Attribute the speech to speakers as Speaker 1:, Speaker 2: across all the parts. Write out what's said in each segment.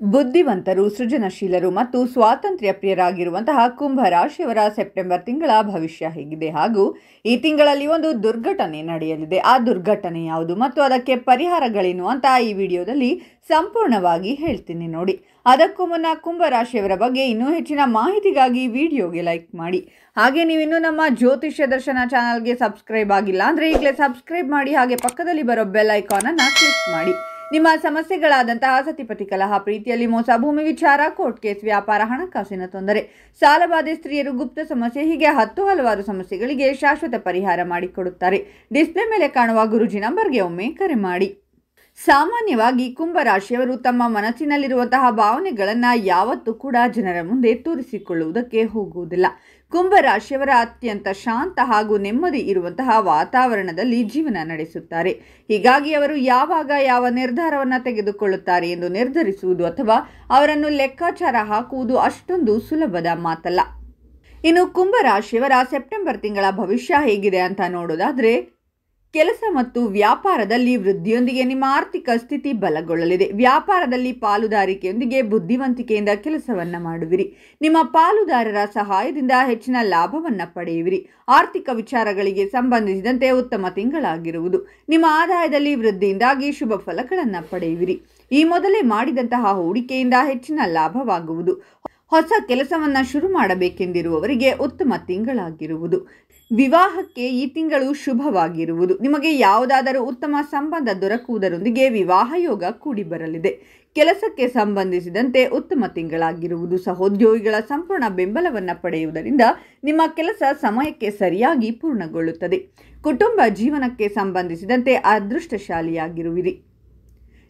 Speaker 1: ಬುದ್ಧಿವಂತರು, ಸೃಜನಶೀಲರು ಮತ್ತು ಸ್ವಾತಂತ್ರ್ಯ ಪ್ರಿಯರಾಗಿರುವಂತಹ ಕುಂಭ ರಾಶಿಯವರ ಸೆಪ್ಟೆಂಬರ್ ತಿಂಗಳ ಭವಿಷ್ಯ ಹೇಗಿದೆ ಹಾಗೂ ಈ ತಿಂಗಳಲ್ಲಿ ಒಂದು ದುರ್ಘಟನೆ ನಡೆಯಲಿದೆ. ಆ ದುರ್ಘಟನೆ ಯಾವುದು ಮತ್ತು ಅದಕ್ಕೆ ಪರಿಹಾರಗಳೇನು ಅಂತ ಈ ವಿಡಿಯೋದಲ್ಲಿ ಸಂಪೂರ್ಣವಾಗಿ ಹೇಳ್ತೀನಿ ನೋಡಿ. ಅದಕ್ಕೂ ಮುನ್ನ ಕುಂಭ ರಾಶಿಯವರ ಬಗ್ಗೆ ಇನ್ನೂ ಹೆಚ್ಚಿನ ಮಾಹಿತಿಗಾಗಿ ವಿಡಿಯೋಗೆ ಲೈಕ್ ಮಾಡಿ. ಹಾಗೆ ನೀವಿನ್ನೂ ನಮ್ಮ ಜ್ಯೋತಿಷ್ಯ ದರ್ಶನ ಚಾನಲ್ಗೆ ಸಬ್ಸ್ಕ್ರೈಬ್ ಆಗಿಲ್ಲ ಅಂದರೆ ಈಗಲೇ ಸಬ್ಸ್ಕ್ರೈಬ್ ಮಾಡಿ. ಹಾಗೆ ಪಕ್ಕದಲ್ಲಿ ಬರೋ ಬೆಲ್ ಐಕಾನನ್ನು ಕ್ಲಿಕ್ ಮಾಡಿ. ನಿಮ್ಮ ಸಮಸ್ಯೆಗಳಾದಂತಹ ಸತಿಪತಿ ಕಲಹ, ಪ್ರೀತಿಯಲ್ಲಿ ಮೋಸ, ಭೂಮಿ ವಿಚಾರ, ಕೋರ್ಟ್ ಕೇಸ್, ವ್ಯಾಪಾರ, ಹಣಕಾಸಿನ ತೊಂದರೆ, ಸಾಲಬಾಧೆ, ಸ್ತ್ರೀಯರು, ಗುಪ್ತ ಸಮಸ್ಯೆ, ಹೀಗೆ ಹಲವಾರು ಸಮಸ್ಯೆಗಳಿಗೆ ಶಾಶ್ವತ ಪರಿಹಾರ ಮಾಡಿಕೊಡುತ್ತಾರೆ. ಡಿಸ್ಪ್ಲೇ ಮೇಲೆ ಕಾಣುವ ಗುರುಜಿ ನಂಬರ್ಗೆ ಒಮ್ಮೆ ಕರೆ ಮಾಡಿ. ಸಾಮಾನ್ಯವಾಗಿ ಕುಂಭ ರಾಶಿಯವರು ತಮ್ಮ ಮನಸ್ಸಿನಲ್ಲಿರುವಂತಹ ಭಾವನೆಗಳನ್ನು ಯಾವತ್ತೂ ಕೂಡ ಜನರ ಮುಂದೆ ತೋರಿಸಿಕೊಳ್ಳುವುದಕ್ಕೆ ಹೋಗುವುದಿಲ್ಲ. ಕುಂಭ ರಾಶಿಯವರ ಅತ್ಯಂತ ಶಾಂತ ಹಾಗೂ ನೆಮ್ಮದಿ ಇರುವಂತಹ ವಾತಾವರಣದಲ್ಲಿ ಜೀವನ ನಡೆಸುತ್ತಾರೆ. ಹೀಗಾಗಿ ಅವರು ಯಾವಾಗ ಯಾವ ನಿರ್ಧಾರವನ್ನು ತೆಗೆದುಕೊಳ್ಳುತ್ತಾರೆ ಎಂದು ನಿರ್ಧರಿಸುವುದು ಅಥವಾ ಅವರನ್ನು ಲೆಕ್ಕಾಚಾರ ಹಾಕುವುದು ಅಷ್ಟೊಂದು ಸುಲಭದ ಮಾತಲ್ಲ. ಇನ್ನು ಕುಂಭ ರಾಶಿಯವರ ಸೆಪ್ಟೆಂಬರ್ ತಿಂಗಳ ಭವಿಷ್ಯ ಹೇಗಿದೆ ಅಂತ ನೋಡೋದಾದ್ರೆ, ಕೆಲಸ ಮತ್ತು ವ್ಯಾಪಾರದಲ್ಲಿ ವೃದ್ಧಿಯೊಂದಿಗೆ ನಿಮ್ಮ ಆರ್ಥಿಕ ಸ್ಥಿತಿ ಬಲಗೊಳ್ಳಲಿದೆ. ವ್ಯಾಪಾರದಲ್ಲಿ ಪಾಲುದಾರಿಕೆಯೊಂದಿಗೆ ಬುದ್ಧಿವಂತಿಕೆಯಿಂದ ಕೆಲಸವನ್ನ ಮಾಡುವಿರಿ. ನಿಮ್ಮ ಪಾಲುದಾರರ ಸಹಾಯದಿಂದ ಹೆಚ್ಚಿನ ಲಾಭವನ್ನ ಪಡೆಯುವಿರಿ. ಆರ್ಥಿಕ ವಿಚಾರಗಳಿಗೆ ಸಂಬಂಧಿಸಿದಂತೆ ಉತ್ತಮ ತಿಂಗಳಾಗಿರುವುದು. ನಿಮ್ಮ ಆದಾಯದಲ್ಲಿ ವೃದ್ಧಿಯಿಂದಾಗಿ ಶುಭ ಫಲಗಳನ್ನು ಪಡೆಯುವಿರಿ. ಈ ಮೊದಲೇ ಮಾಡಿದಂತಹ ಹೂಡಿಕೆಯಿಂದ ಹೆಚ್ಚಿನ ಲಾಭವಾಗುವುದು. ಹೊಸ ಕೆಲಸವನ್ನ ಶುರು ಮಾಡಬೇಕೆಂದಿರುವವರಿಗೆ ಉತ್ತಮ ತಿಂಗಳಾಗಿರುವುದು. ವಿವಾಹಕ್ಕೆ ಈ ತಿಂಗಳು ಶುಭವಾಗಿರುವುದು. ನಿಮಗೆ ಯಾವುದಾದರೂ ಉತ್ತಮ ಸಂಬಂಧ ದೊರಕುವುದರೊಂದಿಗೆ ವಿವಾಹ ಯೋಗ ಕೂಡಿ ಬರಲಿದೆ. ಕೆಲಸಕ್ಕೆ ಸಂಬಂಧಿಸಿದಂತೆ ಉತ್ತಮ ತಿಂಗಳಾಗಿರುವುದು. ಸಹೋದ್ಯೋಗಿಗಳ ಸಂಪೂರ್ಣ ಬೆಂಬಲವನ್ನು ಪಡೆಯುವುದರಿಂದ ನಿಮ್ಮ ಕೆಲಸ ಸಮಯಕ್ಕೆ ಸರಿಯಾಗಿ ಪೂರ್ಣಗೊಳ್ಳುತ್ತದೆ. ಕುಟುಂಬ ಜೀವನಕ್ಕೆ ಸಂಬಂಧಿಸಿದಂತೆ ಅದೃಷ್ಟಶಾಲಿಯಾಗಿರುವಿರಿ.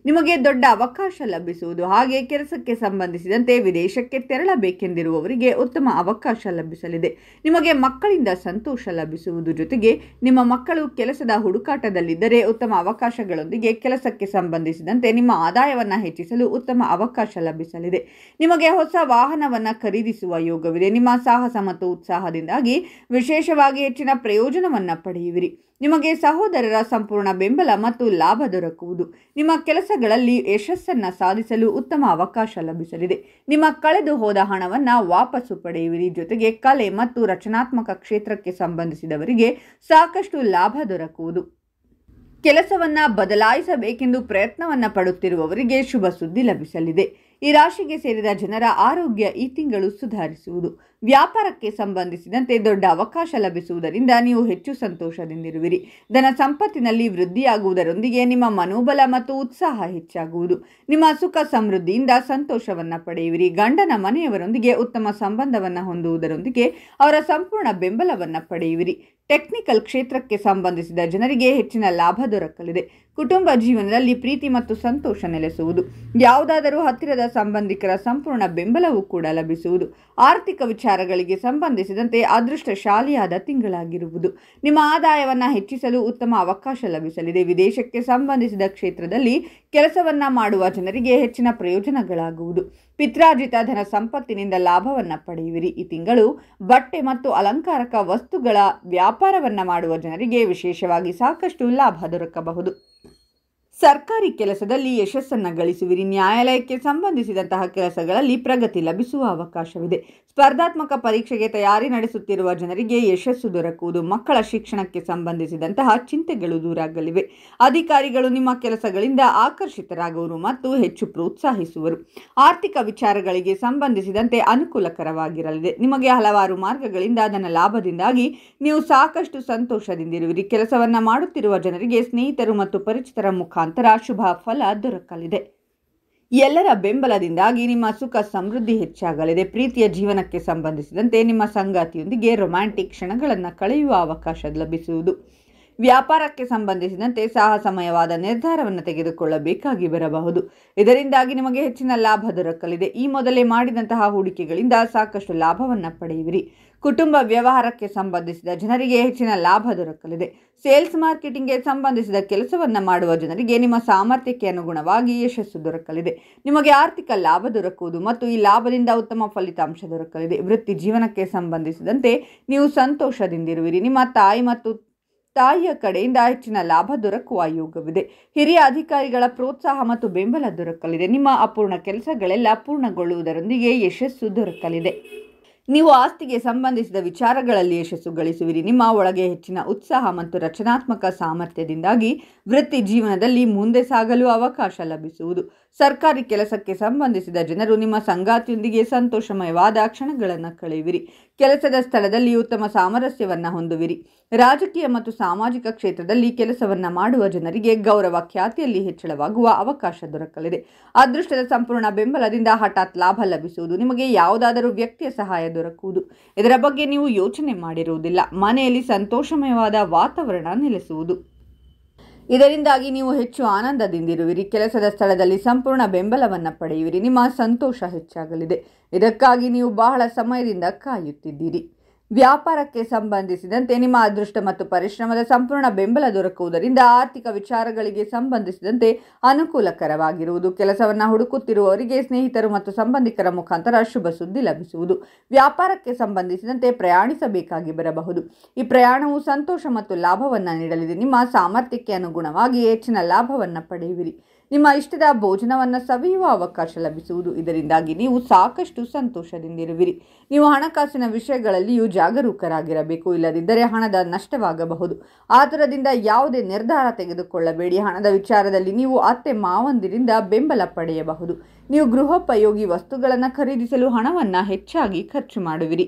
Speaker 1: ನಿಮಗೆ ದೊಡ್ಡ ಅವಕಾಶ ಲಭಿಸುವುದು. ಹಾಗೆ ಕೆಲಸಕ್ಕೆ ಸಂಬಂಧಿಸಿದಂತೆ ವಿದೇಶಕ್ಕೆ ತೆರಳಬೇಕೆಂದಿರುವವರಿಗೆ ಉತ್ತಮ ಅವಕಾಶ ಲಭಿಸಲಿದೆ. ನಿಮಗೆ ಮಕ್ಕಳಿಂದ ಸಂತೋಷ ಲಭಿಸುವುದು. ಜೊತೆಗೆ ನಿಮ್ಮ ಮಕ್ಕಳು ಕೆಲಸದ ಹುಡುಕಾಟದಲ್ಲಿದ್ದರೆ ಉತ್ತಮ ಅವಕಾಶಗಳೊಂದಿಗೆ ಕೆಲಸಕ್ಕೆ ಸಂಬಂಧಿಸಿದಂತೆ ನಿಮ್ಮ ಆದಾಯವನ್ನು ಹೆಚ್ಚಿಸಲು ಉತ್ತಮ ಅವಕಾಶ ಲಭಿಸಲಿದೆ. ನಿಮಗೆ ಹೊಸ ವಾಹನವನ್ನು ಖರೀದಿಸುವ ಯೋಗವಿದೆ. ನಿಮ್ಮ ಸಾಹಸ ಮತ್ತು ಉತ್ಸಾಹದಿಂದಾಗಿ ವಿಶೇಷವಾಗಿ ಹೆಚ್ಚಿನ ಪ್ರಯೋಜನವನ್ನು ಪಡೆಯುವಿರಿ. ನಿಮಗೆ ಸಹೋದರರ ಸಂಪೂರ್ಣ ಬೆಂಬಲ ಮತ್ತು ಲಾಭ ದೊರಕುವುದು. ನಿಮ್ಮ ಕೆಲಸಗಳಲ್ಲಿ ಯಶಸ್ಸನ್ನು ಸಾಧಿಸಲು ಉತ್ತಮ ಅವಕಾಶ ಲಭಿಸಲಿದೆ. ನಿಮ್ಮ ಕಳೆದು ಹೋದ ಹಣವನ್ನು ವಾಪಸ್ಸು ಪಡೆಯುವಿರಿ. ಜೊತೆಗೆ ಕಲೆ ಮತ್ತು ರಚನಾತ್ಮಕ ಕ್ಷೇತ್ರಕ್ಕೆ ಸಂಬಂಧಿಸಿದವರಿಗೆ ಸಾಕಷ್ಟು ಲಾಭ ದೊರಕುವುದು. ಕೆಲಸವನ್ನ ಬದಲಾಯಿಸಬೇಕೆಂದು ಪ್ರಯತ್ನವನ್ನ ಪಡುತ್ತಿರುವವರಿಗೆ ಶುಭ ಸುದ್ದಿ ಲಭಿಸಲಿದೆ. ಈ ರಾಶಿಗೆ ಸೇರಿದ ಜನರ ಆರೋಗ್ಯ ಈ ತಿಂಗಳು ಸುಧಾರಿಸುವುದು. ವ್ಯಾಪಾರಕ್ಕೆ ಸಂಬಂಧಿಸಿದಂತೆ ದೊಡ್ಡ ಅವಕಾಶ ಲಭಿಸುವುದರಿಂದ ನೀವು ಹೆಚ್ಚು ಸಂತೋಷದಿಂದಿರುವಿರಿ. ಧನ ಸಂಪತ್ತಿನಲ್ಲಿ ವೃದ್ಧಿಯಾಗುವುದರೊಂದಿಗೆ ನಿಮ್ಮ ಮನೋಬಲ ಮತ್ತು ಉತ್ಸಾಹ ಹೆಚ್ಚಾಗುವುದು. ನಿಮ್ಮ ಸುಖ ಸಮೃದ್ಧಿಯಿಂದ ಸಂತೋಷವನ್ನು ಪಡೆಯುವಿರಿ. ಗಂಡನ ಮನೆಯವರೊಂದಿಗೆ ಉತ್ತಮ ಸಂಬಂಧವನ್ನು ಹೊಂದುವುದರೊಂದಿಗೆ ಅವರ ಸಂಪೂರ್ಣ ಬೆಂಬಲವನ್ನು ಪಡೆಯುವಿರಿ. ಟೆಕ್ನಿಕಲ್ ಕ್ಷೇತ್ರಕ್ಕೆ ಸಂಬಂಧಿಸಿದ ಜನರಿಗೆ ಹೆಚ್ಚಿನ ಲಾಭ ದೊರಕಲಿದೆ. ಕುಟುಂಬ ಜೀವನದಲ್ಲಿ ಪ್ರೀತಿ ಮತ್ತು ಸಂತೋಷ ನೆಲೆಸುವುದು. ಯಾವುದಾದರೂ ಹತ್ತಿರದ ಸಂಬಂಧಿಕರ ಸಂಪೂರ್ಣ ಬೆಂಬಲವೂ ಕೂಡ ಲಭಿಸುವುದು. ಆರ್ಥಿಕ ವಿಚಾರಗಳಿಗೆ ಸಂಬಂಧಿಸಿದಂತೆ ಅದೃಷ್ಟಶಾಲಿಯಾದ ತಿಂಗಳಾಗಿರುವುದು. ನಿಮ್ಮ ಆದಾಯವನ್ನು ಹೆಚ್ಚಿಸಲು ಉತ್ತಮ ಅವಕಾಶ ಲಭಿಸಲಿದೆ. ವಿದೇಶಕ್ಕೆ ಸಂಬಂಧಿಸಿದ ಕ್ಷೇತ್ರದಲ್ಲಿ ಕೆಲಸವನ್ನ ಮಾಡುವ ಜನರಿಗೆ ಹೆಚ್ಚಿನ ಪ್ರಯೋಜನಗಳಾಗುವುದು. ಪಿತ್ರಾರ್ಜಿತ ಧನ ಸಂಪತ್ತಿನಿಂದ ಲಾಭವನ್ನು ಪಡೆಯುವಿರಿ. ಈ ತಿಂಗಳು ಬಟ್ಟೆ ಮತ್ತು ಅಲಂಕಾರಕ ವಸ್ತುಗಳ ವ್ಯಾಪಾರವನ್ನ ಮಾಡುವ ಜನರಿಗೆ ವಿಶೇಷವಾಗಿ ಸಾಕಷ್ಟು ಲಾಭ ದೊರಕಬಹುದು. ಸರ್ಕಾರಿ ಕೆಲಸದಲ್ಲಿ ಯಶಸ್ಸನ್ನು ಗಳಿಸುವಿರಿ. ನ್ಯಾಯಾಲಯಕ್ಕೆ ಸಂಬಂಧಿಸಿದಂತಹ ಕೆಲಸಗಳಲ್ಲಿ ಪ್ರಗತಿ ಲಭಿಸುವ ಅವಕಾಶವಿದೆ. ಸ್ಪರ್ಧಾತ್ಮಕ ಪರೀಕ್ಷೆಗೆ ತಯಾರಿ ನಡೆಸುತ್ತಿರುವ ಜನರಿಗೆ ಯಶಸ್ಸು ದೊರಕುವುದು. ಮಕ್ಕಳ ಶಿಕ್ಷಣಕ್ಕೆ ಸಂಬಂಧಿಸಿದಂತಹ ಚಿಂತೆಗಳು ದೂರಾಗಲಿವೆ. ಅಧಿಕಾರಿಗಳು ನಿಮ್ಮ ಕೆಲಸಗಳಿಂದ ಆಕರ್ಷಿತರಾಗುವರು ಮತ್ತು ಹೆಚ್ಚು ಪ್ರೋತ್ಸಾಹಿಸುವರು. ಆರ್ಥಿಕ ವಿಚಾರಗಳಿಗೆ ಸಂಬಂಧಿಸಿದಂತೆ ಅನುಕೂಲಕರವಾಗಿರಲಿದೆ. ನಿಮಗೆ ಹಲವಾರು ಮಾರ್ಗಗಳಿಂದ ಧನ ಲಾಭದಿಂದಾಗಿ ನೀವು ಸಾಕಷ್ಟು ಸಂತೋಷದಿಂದಿರುವಿರಿ. ಕೆಲಸವನ್ನ ಮಾಡುತ್ತಿರುವ ಜನರಿಗೆ ಸ್ನೇಹಿತರು ಮತ್ತು ಪರಿಚಿತರ ಮುಖಾಂತರ ಶುಭ ಫಲ ದೊರಕಲಿದೆ. ಎಲ್ಲರ ಬೆಂಬಲದಿಂದಾಗಿ ನಿಮ್ಮ ಸುಖ ಸಮೃದ್ಧಿ ಹೆಚ್ಚಾಗಲಿದೆ. ಪ್ರೀತಿಯ ಜೀವನಕ್ಕೆ ಸಂಬಂಧಿಸಿದಂತೆ ನಿಮ್ಮ ಸಂಗಾತಿಯೊಂದಿಗೆ ರೊಮ್ಯಾಂಟಿಕ್ ಕ್ಷಣಗಳನ್ನು ಕಳೆಯುವ ಅವಕಾಶ ಲಭಿಸುವುದು. ವ್ಯಾಪಾರಕ್ಕೆ ಸಂಬಂಧಿಸಿದಂತೆ ಸಾಹಸಮಯವಾದ ನಿರ್ಧಾರವನ್ನು ತೆಗೆದುಕೊಳ್ಳಬೇಕಾಗಿ ಬರಬಹುದು. ಇದರಿಂದಾಗಿ ನಿಮಗೆ ಹೆಚ್ಚಿನ ಲಾಭ ದೊರಕಲಿದೆ. ಈ ಮೊದಲೇ ಮಾಡಿದಂತಹ ಹೂಡಿಕೆಗಳಿಂದ ಸಾಕಷ್ಟು ಲಾಭವನ್ನು ಪಡೆಯುವಿರಿ. ಕುಟುಂಬ ವ್ಯವಹಾರಕ್ಕೆ ಸಂಬಂಧಿಸಿದ ಜನರಿಗೆ ಹೆಚ್ಚಿನ ಲಾಭ ದೊರಕಲಿದೆ. ಸೇಲ್ಸ್ ಮಾರ್ಕೆಟಿಂಗ್ಗೆ ಸಂಬಂಧಿಸಿದ ಕೆಲಸವನ್ನು ಮಾಡುವ ಜನರಿಗೆ ನಿಮ್ಮ ಸಾಮರ್ಥ್ಯಕ್ಕೆ ಅನುಗುಣವಾಗಿ ಯಶಸ್ಸು ದೊರಕಲಿದೆ. ನಿಮಗೆ ಆರ್ಥಿಕ ಲಾಭ ದೊರಕುವುದು ಮತ್ತು ಈ ಲಾಭದಿಂದ ಉತ್ತಮ ಫಲಿತಾಂಶ ದೊರಕಲಿದೆ. ವೃತ್ತಿ ಜೀವನಕ್ಕೆ ಸಂಬಂಧಿಸಿದಂತೆ ನೀವು ಸಂತೋಷದಿಂದಿರುವಿರಿ. ನಿಮ್ಮ ತಾಯಿ ಮತ್ತು ತಾಯಿಯ ಕಡೆಯಿಂದ ಹೆಚ್ಚಿನ ಲಾಭ ದೊರಕುವ ಯೋಗವಿದೆ. ಹಿರಿಯ ಅಧಿಕಾರಿಗಳ ಪ್ರೋತ್ಸಾಹ ಮತ್ತು ಬೆಂಬಲ ದೊರಕಲಿದೆ. ನಿಮ್ಮ ಅಪೂರ್ಣ ಕೆಲಸಗಳೆಲ್ಲ ಪೂರ್ಣಗೊಳ್ಳುವುದರೊಂದಿಗೆ ಯಶಸ್ಸು ದೊರಕಲಿದೆ. ನೀವು ಆಸ್ತಿಗೆ ಸಂಬಂಧಿಸಿದ ವಿಚಾರಗಳಲ್ಲಿ ಯಶಸ್ಸು ಗಳಿಸುವಿರಿ. ನಿಮ್ಮ ಒಳಗೆ ಹೆಚ್ಚಿನ ಉತ್ಸಾಹ ಮತ್ತು ರಚನಾತ್ಮಕ ಸಾಮರ್ಥ್ಯದಿಂದಾಗಿ ವೃತ್ತಿ ಜೀವನದಲ್ಲಿ ಮುಂದೆ ಸಾಗಲು ಅವಕಾಶ ಲಭಿಸುವುದು. ಸರ್ಕಾರಿ ಕೆಲಸಕ್ಕೆ ಸಂಬಂಧಿಸಿದ ಜನರು ನಿಮ್ಮ ಸಂಗಾತಿಯೊಂದಿಗೆ ಸಂತೋಷಮಯವಾದ ಕ್ಷಣಗಳನ್ನು ಕಳೆಯುವಿರಿ. ಕೆಲಸದ ಸ್ಥಳದಲ್ಲಿ ಉತ್ತಮ ಸಾಮರಸ್ಯವನ್ನು ಹೊಂದುವಿರಿ. ರಾಜಕೀಯ ಮತ್ತು ಸಾಮಾಜಿಕ ಕ್ಷೇತ್ರದಲ್ಲಿ ಕೆಲಸವನ್ನು ಮಾಡುವ ಜನರಿಗೆ ಗೌರವ ಖ್ಯಾತಿಯಲ್ಲಿ ಹೆಚ್ಚಳವಾಗುವ ಅವಕಾಶ ದೊರಕಲಿದೆ. ಅದೃಷ್ಟದ ಸಂಪೂರ್ಣ ಬೆಂಬಲದಿಂದ ಹಠಾತ್ ಲಾಭ ಲಭಿಸುವುದು. ನಿಮಗೆ ಯಾವುದಾದರೂ ವ್ಯಕ್ತಿಯ ಸಹಾಯ ದೊರಕುವುದು. ಇದರ ಬಗ್ಗೆ ನೀವು ಯೋಚನೆ ಮಾಡಿರುವುದಿಲ್ಲ. ಮನೆಯಲ್ಲಿ ಸಂತೋಷಮಯವಾದ ವಾತಾವರಣ ನೆಲೆಸುವುದು. ಇದರಿಂದಾಗಿ ನೀವು ಹೆಚ್ಚು ಆನಂದದಿಂದಿರುವಿರಿ. ಕೆಲಸದ ಸ್ಥಳದಲ್ಲಿ ಸಂಪೂರ್ಣ ಬೆಂಬಲವನ್ನು ಪಡೆಯುವಿರಿ. ನಿಮ್ಮ ಸಂತೋಷ ಹೆಚ್ಚಾಗಲಿದೆ. ಇದಕ್ಕಾಗಿ ನೀವು ಬಹಳ ಸಮಯದಿಂದ ಕಾಯುತ್ತಿದ್ದೀರಿ. ವ್ಯಾಪಾರಕ್ಕೆ ಸಂಬಂಧಿಸಿದಂತೆ ನಿಮ್ಮ ಅದೃಷ್ಟ ಮತ್ತು ಪರಿಶ್ರಮದ ಸಂಪೂರ್ಣ ಬೆಂಬಲ ದೊರಕುವುದರಿಂದ ಆರ್ಥಿಕ ವಿಚಾರಗಳಿಗೆ ಸಂಬಂಧಿಸಿದಂತೆ ಅನುಕೂಲಕರವಾಗಿರುವುದು. ಕೆಲಸವನ್ನು ಹುಡುಕುತ್ತಿರುವವರಿಗೆ ಸ್ನೇಹಿತರು ಮತ್ತು ಸಂಬಂಧಿಕರ ಮುಖಾಂತರ ಶುಭ ಸುದ್ದಿ ಲಭಿಸುವುದು. ವ್ಯಾಪಾರಕ್ಕೆ ಸಂಬಂಧಿಸಿದಂತೆ ಪ್ರಯಾಣಿಸಬೇಕಾಗಿ ಬರಬಹುದು. ಈ ಪ್ರಯಾಣವು ಸಂತೋಷ ಮತ್ತು ಲಾಭವನ್ನು ನೀಡಲಿದೆ. ನಿಮ್ಮ ಸಾಮರ್ಥ್ಯಕ್ಕೆ ಅನುಗುಣವಾಗಿ ಹೆಚ್ಚಿನ ಲಾಭವನ್ನು ಪಡೆಯುವಿರಿ. ನಿಮ್ಮ ಇಷ್ಟದ ಭೋಜನವನ್ನು ಸವಿಯುವ ಅವಕಾಶ ಲಭಿಸುವುದು. ಇದರಿಂದಾಗಿ ನೀವು ಸಾಕಷ್ಟು ಸಂತೋಷದಿಂದಿರುವಿರಿ. ನೀವು ಹಣಕಾಸಿನ ವಿಷಯಗಳಲ್ಲಿಯೂ ಜಾಗರೂಕರಾಗಿರಬೇಕು. ಇಲ್ಲದಿದ್ದರೆ ಹಣದ ನಷ್ಟವಾಗಬಹುದು. ಆತುರದಿಂದ ಯಾವುದೇ ನಿರ್ಧಾರ ತೆಗೆದುಕೊಳ್ಳಬೇಡಿ. ಹಣದ ವಿಚಾರದಲ್ಲಿ ನೀವು ಅತ್ತೆ ಮಾವಂದಿರಿಂದ ಬೆಂಬಲ ಪಡೆಯಬಹುದು. ನೀವು ಗೃಹೋಪಯೋಗಿ ವಸ್ತುಗಳನ್ನು ಖರೀದಿಸಲು ಹಣವನ್ನು ಹೆಚ್ಚಾಗಿ ಖರ್ಚು ಮಾಡುವಿರಿ.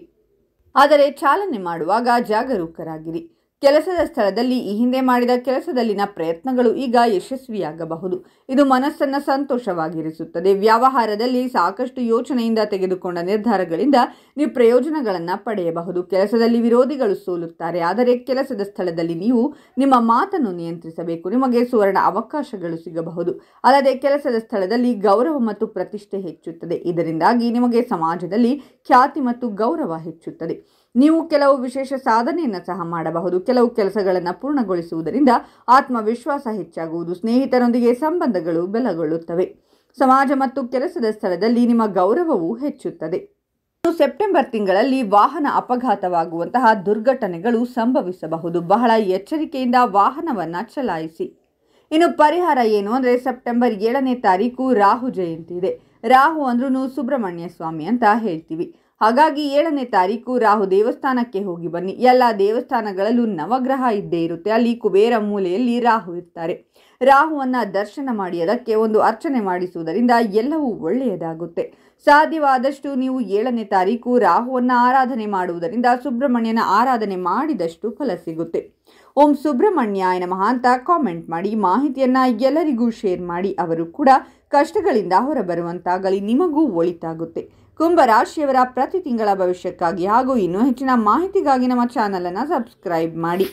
Speaker 1: ಆದರೆ ಚಾಲನೆ ಮಾಡುವಾಗ ಜಾಗರೂಕರಾಗಿರಿ. ಕೆಲಸದ ಸ್ಥಳದಲ್ಲಿ ಈ ಹಿಂದೆ ಮಾಡಿದ ಕೆಲಸದಲ್ಲಿನ ಪ್ರಯತ್ನಗಳು ಈಗ ಯಶಸ್ವಿಯಾಗಬಹುದು. ಇದು ಮನಸ್ಸನ್ನು ಸಂತೋಷವಾಗಿರಿಸುತ್ತದೆ. ವ್ಯವಹಾರದಲ್ಲಿ ಸಾಕಷ್ಟು ಯೋಚನೆಯಿಂದ ತೆಗೆದುಕೊಂಡ ನಿರ್ಧಾರಗಳಿಂದ ನೀವು ಪ್ರಯೋಜನಗಳನ್ನು ಪಡೆಯಬಹುದು. ಕೆಲಸದಲ್ಲಿ ವಿರೋಧಿಗಳು ಸೋಲುತ್ತಾರೆ. ಆದರೆ ಕೆಲಸದ ಸ್ಥಳದಲ್ಲಿ ನೀವು ನಿಮ್ಮ ಮಾತನ್ನು ನಿಯಂತ್ರಿಸಬೇಕು. ನಿಮಗೆ ಸುವರ್ಣ ಅವಕಾಶಗಳು ಸಿಗಬಹುದು. ಅಲ್ಲದೆ ಕೆಲಸದ ಸ್ಥಳದಲ್ಲಿ ಗೌರವ ಮತ್ತು ಪ್ರತಿಷ್ಠೆ ಹೆಚ್ಚುತ್ತದೆ. ಇದರಿಂದಾಗಿ ನಿಮಗೆ ಸಮಾಜದಲ್ಲಿ ಖ್ಯಾತಿ ಮತ್ತು ಗೌರವ ಹೆಚ್ಚುತ್ತದೆ. ನೀವು ಕೆಲವು ವಿಶೇಷ ಸಾಧನೆಯನ್ನು ಸಹ ಮಾಡಬಹುದು. ಕೆಲವು ಕೆಲಸಗಳನ್ನು ಪೂರ್ಣಗೊಳಿಸುವುದರಿಂದ ಆತ್ಮವಿಶ್ವಾಸ ಹೆಚ್ಚಾಗುವುದು. ಸ್ನೇಹಿತರೊಂದಿಗೆ ಸಂಬಂಧಗಳು ಬಲಗೊಳ್ಳುತ್ತವೆ. ಸಮಾಜ ಮತ್ತು ಕೆಲಸದ ಸ್ಥಳದಲ್ಲಿ ನಿಮ್ಮ ಗೌರವವು ಹೆಚ್ಚುತ್ತದೆ. ಸೆಪ್ಟೆಂಬರ್ ತಿಂಗಳಲ್ಲಿ ವಾಹನ ಅಪಘಾತವಾಗುವಂತಹ ದುರ್ಘಟನೆಗಳು ಸಂಭವಿಸಬಹುದು. ಬಹಳ ಎಚ್ಚರಿಕೆಯಿಂದ ವಾಹನವನ್ನು ಚಲಾಯಿಸಿ. ಇನ್ನು ಪರಿಹಾರ ಏನು ಅಂದರೆ ಸೆಪ್ಟೆಂಬರ್ 7ನೇ ತಾರೀಕು ರಾಹು ಜಯಂತಿ ಇದೆ. ರಾಹು ಅಂದ್ರೂ ಸುಬ್ರಹ್ಮಣ್ಯ ಸ್ವಾಮಿ ಅಂತ ಹೇಳ್ತೀವಿ. ಹಾಗಾಗಿ 7ನೇ ತಾರೀಕು ರಾಹು ದೇವಸ್ಥಾನಕ್ಕೆ ಹೋಗಿ ಬನ್ನಿ. ಎಲ್ಲ ದೇವಸ್ಥಾನಗಳಲ್ಲೂ ನವಗ್ರಹ ಇದ್ದೇ ಇರುತ್ತೆ. ಅಲ್ಲಿ ಕುಬೇರ ಮೂಲೆಯಲ್ಲಿ ರಾಹು ಇರ್ತಾರೆ. ರಾಹುವನ್ನು ದರ್ಶನ ಮಾಡಿ ಅದಕ್ಕೆ ಒಂದು ಅರ್ಚನೆ ಮಾಡಿಸುವುದರಿಂದ ಎಲ್ಲವೂ ಒಳ್ಳೆಯದಾಗುತ್ತೆ. ಸಾಧ್ಯವಾದಷ್ಟು ನೀವು 7ನೇ ತಾರೀಕು ರಾಹುವನ್ನು ಆರಾಧನೆ ಮಾಡುವುದರಿಂದ ಸುಬ್ರಹ್ಮಣ್ಯನ ಆರಾಧನೆ ಮಾಡಿದಷ್ಟು ಫಲ ಸಿಗುತ್ತೆ. ಓಂ ಸುಬ್ರಹ್ಮಣ್ಯಾಯ ನಮಃ ಅಂತ ಕಾಮೆಂಟ್ ಮಾಡಿ. ಮಾಹಿತಿಯನ್ನು ಎಲ್ಲರಿಗೂ ಶೇರ್ ಮಾಡಿ. ಅವರು ಕೂಡ ಕಷ್ಟಗಳಿಂದ ಹೊರಬರುವಂತಾಗಲಿ. ನಿಮಗೂ ಒಳಿತಾಗುತ್ತೆ. ಕುಂಭರಾಶಿಯವರ ಪ್ರತಿ ತಿಂಗಳ ಭವಿಷ್ಯಕ್ಕಾಗಿ ಹಾಗೂ ಇನ್ನೂ ಹೆಚ್ಚಿನ ಮಾಹಿತಿಗಾಗಿ ನಮ್ಮ ಚಾನಲನ್ನು ಸಬ್ಸ್ಕ್ರೈಬ್ ಮಾಡಿ.